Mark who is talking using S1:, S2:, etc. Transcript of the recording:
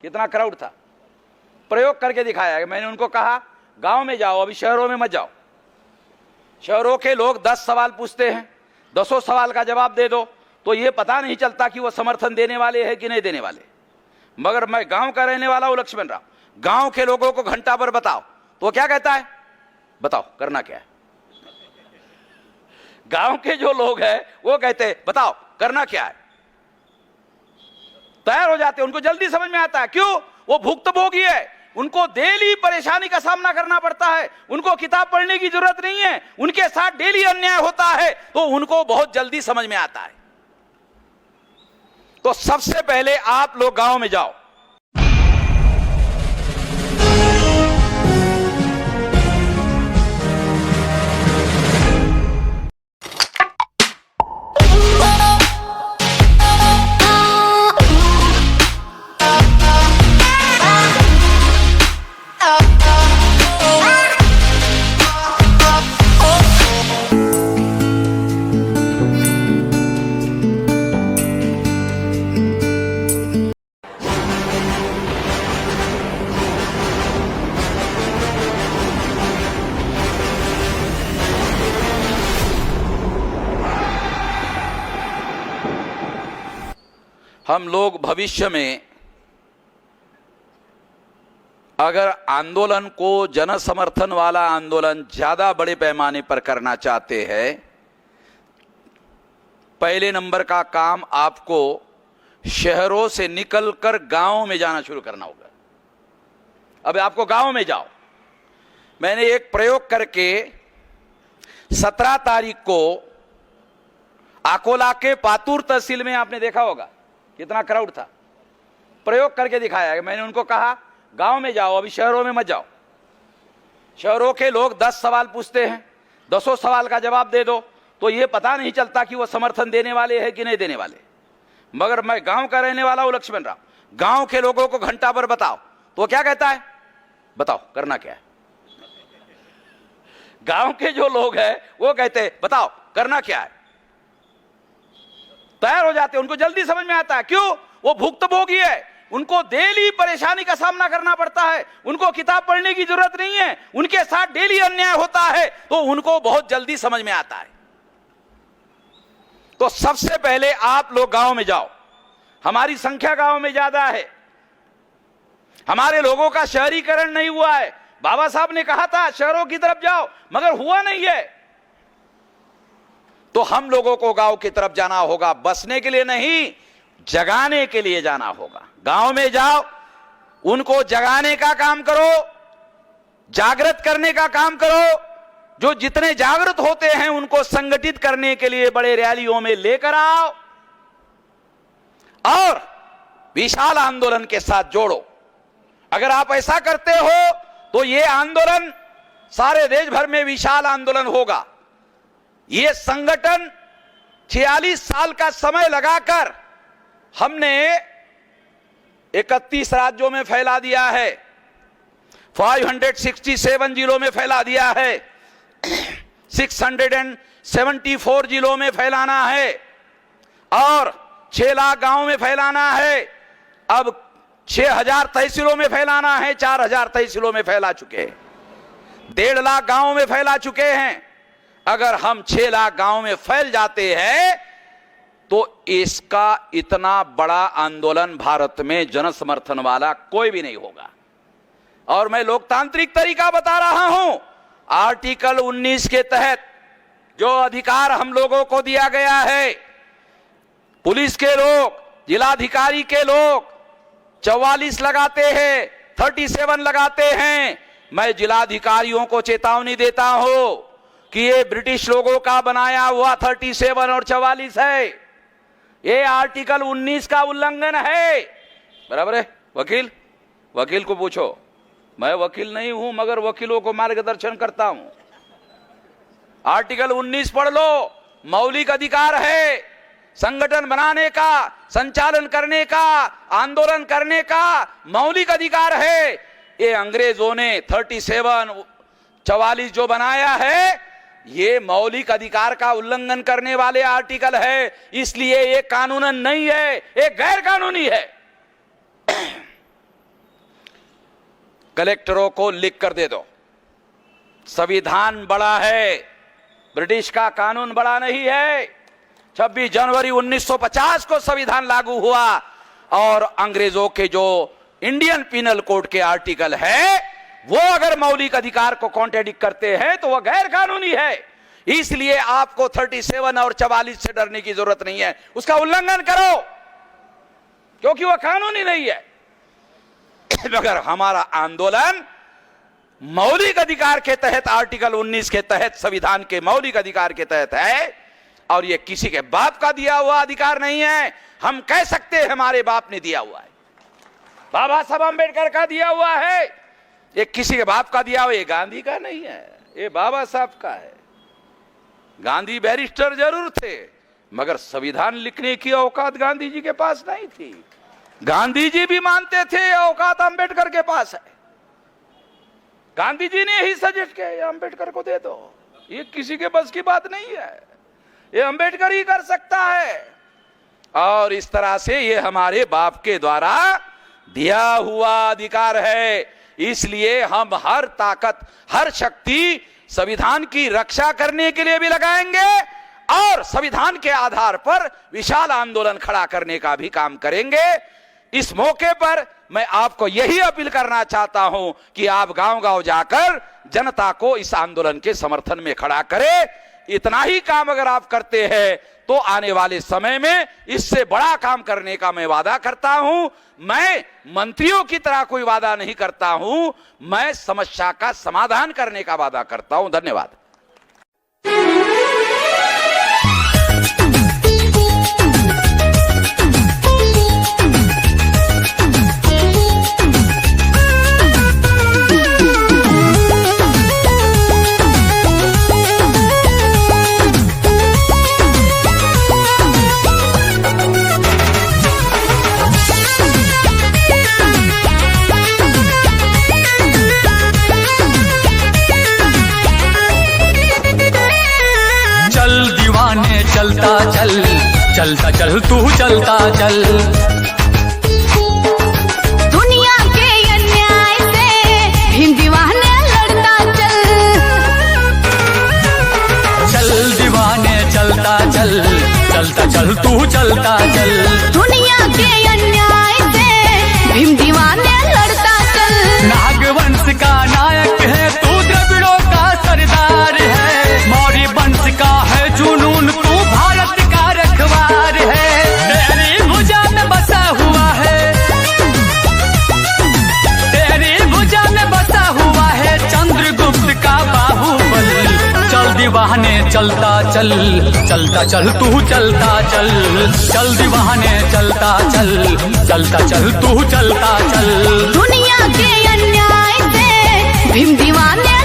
S1: कितना क्राउड था। प्रयोग करके दिखाया है। मैंने उनको कहा गांव में जाओ, अभी शहरों में मत जाओ। शहरों के लोग 10 सवाल पूछते हैं, 10 सवाल का जवाब दे दो तो ये पता नहीं चलता कि वो समर्थन देने वाले हैं कि नहीं देने वाले। मगर मैं गांव का रहने वाला हूं लक्ष्मण राव, गांव के लोगों को घंटा भर बताओ तो क्या कहता है, बताओ करना क्या है। गांव के जो लोग हैं वो कहते हैं बताओ करना क्या है, तैयार हो जाते हैं। उनको जल्दी समझ में आता है। क्यों? वो भुक्तभोगी है, उनको डेली परेशानी का सामना करना पड़ता है। उनको किताब पढ़ने की जरूरत नहीं है, उनके साथ डेली अन्याय होता है तो उनको बहुत जल्दी समझ में आता है। तो सबसे पहले आप लोग गांव में जाओ। हम लोग भविष्य में अगर आंदोलन को जन समर्थन वाला आंदोलन ज्यादा बड़े पैमाने पर करना चाहते हैं, पहले नंबर का काम आपको शहरों से निकलकर गांव में जाना शुरू करना होगा। अब आपको गांव में जाओ। मैंने एक प्रयोग करके 17 तारीख को अकोला के पातूर तहसील में आपने देखा होगा कितना क्राउड था। प्रयोग करके दिखाया है। मैंने उनको कहा गांव में जाओ, अभी शहरों में मत जाओ। शहरों के लोग 10 सवाल पूछते हैं, 10 सवाल का जवाब दे दो तो ये पता नहीं चलता कि वो समर्थन देने वाले हैं कि नहीं देने वाले। मगर मैं गांव का रहने वाला हूं लक्ष्मण राव, गांव के लोगों को घंटा भर बताओ तो क्या कहता है, बताओ करना क्या है। गांव के जो लोग हैं वो कहते हैं बताओ करना क्या है, तैयार हो जाते हैं। उनको जल्दी समझ में आता है। क्यों? वो भुक्तभोगी है, उनको डेली परेशानी का सामना करना पड़ता है। उनको किताब पढ़ने की जरूरत नहीं है, उनके साथ डेली अन्याय होता है तो उनको बहुत जल्दी समझ में आता है। तो सबसे पहले आप लोग गांव में जाओ। हमारी संख्या गांव में ज्यादा है, हमारे लोगों का शहरीकरण नहीं हुआ है। बाबा साहब ने कहा था शहरों की तरफ जाओ, मगर हुआ नहीं है। तो हम लोगों को गांव की तरफ जाना होगा, बसने के लिए नहीं, जगाने के लिए जाना होगा। गांव में जाओ, उनको जगाने का काम करो, जागृत करने का काम करो। जो जितने जागृत होते हैं उनको संगठित करने के लिए बड़े रैलियों में लेकर आओ और विशाल आंदोलन के साथ जोड़ो। अगर आप ऐसा करते हो तो ये आंदोलन सारे देश भर में विशाल आंदोलन होगा। ये संगठन 46 साल का समय लगाकर हमने 31 राज्यों में फैला दिया है, 567 जिलों में फैला दिया है, 674 जिलों में फैलाना है और 6 लाख गांव में फैलाना है। अब 6000 तहसीलों में फैलाना है, 4000 तहसीलों में फैला चुके हैं, 1.5 लाख गांवों में फैला चुके हैं। अगर हम 6 लाख गांव में फैल जाते हैं तो इसका इतना बड़ा आंदोलन भारत में जन समर्थन वाला कोई भी नहीं होगा। और मैं लोकतांत्रिक तरीका बता रहा हूं। आर्टिकल 19 के तहत जो अधिकार हम लोगों को दिया गया है, पुलिस के लोग, जिलाधिकारी के लोग 44 लगाते हैं, 37 लगाते हैं। मैं जिलाधिकारियों को चेतावनी देता हूं कि ये ब्रिटिश लोगों का बनाया हुआ 37 और 44 है। ये आर्टिकल 19 का उल्लंघन है। बराबर है? वकील को पूछो। मैं वकील नहीं हूं मगर वकीलों को मार्गदर्शन करता हूं। आर्टिकल 19 पढ़ लो। मौलिक अधिकार है संगठन बनाने का, संचालन करने का, आंदोलन करने का मौलिक अधिकार है। ये अंग्रेजों ने 37, 44 जो बनाया है ये मौलिक अधिकार का उल्लंघन करने वाले आर्टिकल है, इसलिए ये कानूनन नहीं है, ये गैर कानूनी है। कलेक्टरों को लिख कर दे दो, संविधान बड़ा है, ब्रिटिश का कानून बड़ा नहीं है। 26 जनवरी 1950 को संविधान लागू हुआ और अंग्रेजों के जो इंडियन पिनल कोड के आर्टिकल है वो अगर मौलिक अधिकार को कॉन्ट्रडिक्ट करते हैं तो वह गैर कानूनी है। इसलिए आपको 37 और 44 से डरने की जरूरत नहीं है, उसका उल्लंघन करो क्योंकि वह कानूनी नहीं है। मगर हमारा आंदोलन मौलिक अधिकार के तहत, आर्टिकल 19 के तहत, संविधान के मौलिक अधिकार के तहत है और यह किसी के बाप का दिया हुआ अधिकार नहीं है। हम कह सकते हैं हमारे बाप ने दिया हुआ है, बाबा साहब अंबेडकर का दिया हुआ है, ये किसी के बाप का दिया हुआ, ये गांधी का नहीं है, ये बाबा साहब का है। गांधी बैरिस्टर जरूर थे मगर संविधान लिखने की औकात गांधी जी के पास नहीं थी। गांधी जी भी मानते थे औकात अंबेडकर के पास है। गांधी जी ने ही सजेस्ट किया अंबेडकर को दे दो, ये किसी के बस की बात नहीं है, ये अंबेडकर ही कर सकता है। और इस तरह से ये हमारे बाप के द्वारा दिया हुआ अधिकार है। इसलिए हम हर ताकत, हर शक्ति संविधान की रक्षा करने के लिए भी लगाएंगे और संविधान के आधार पर विशाल आंदोलन खड़ा करने का भी काम करेंगे। इस मौके पर मैं आपको यही अपील करना चाहता हूं कि आप गांव-गांव जाकर जनता को इस आंदोलन के समर्थन में खड़ा करें। इतना ही काम अगर आप करते हैं तो आने वाले समय में इससे बड़ा काम करने का मैं वादा करता हूं। मैं मंत्रियों की तरह कोई वादा नहीं करता हूं, मैं समस्या का समाधान करने का वादा करता हूं। धन्यवाद।
S2: चलता चल, चलता चल तू चलता चल,
S3: दुनिया के अन्याय से भीम दीवाने लड़ता चल,
S2: चल दीवाने चलता चल, चलता चल तू चलता चल,
S3: दुनिया के अन्याय से भीम दीवाने लड़ता चल।
S2: नागवंश का नायक है तू, द्रविड़ों का सरदार है, मौर्य वंश का है जुनून, तू भारत का रखवार है, तेरी भुजा में बसा हुआ है, तेरी भुजा में बसा हुआ है चंद्रगुप्त का बाहुबल। चल दीवाने चलता चल, चलता चल तू चलता चल, चल दीवाने चलता चल, चलता चल तू चलता चल,
S3: दुनिया के अन्याय से भीम दीवाने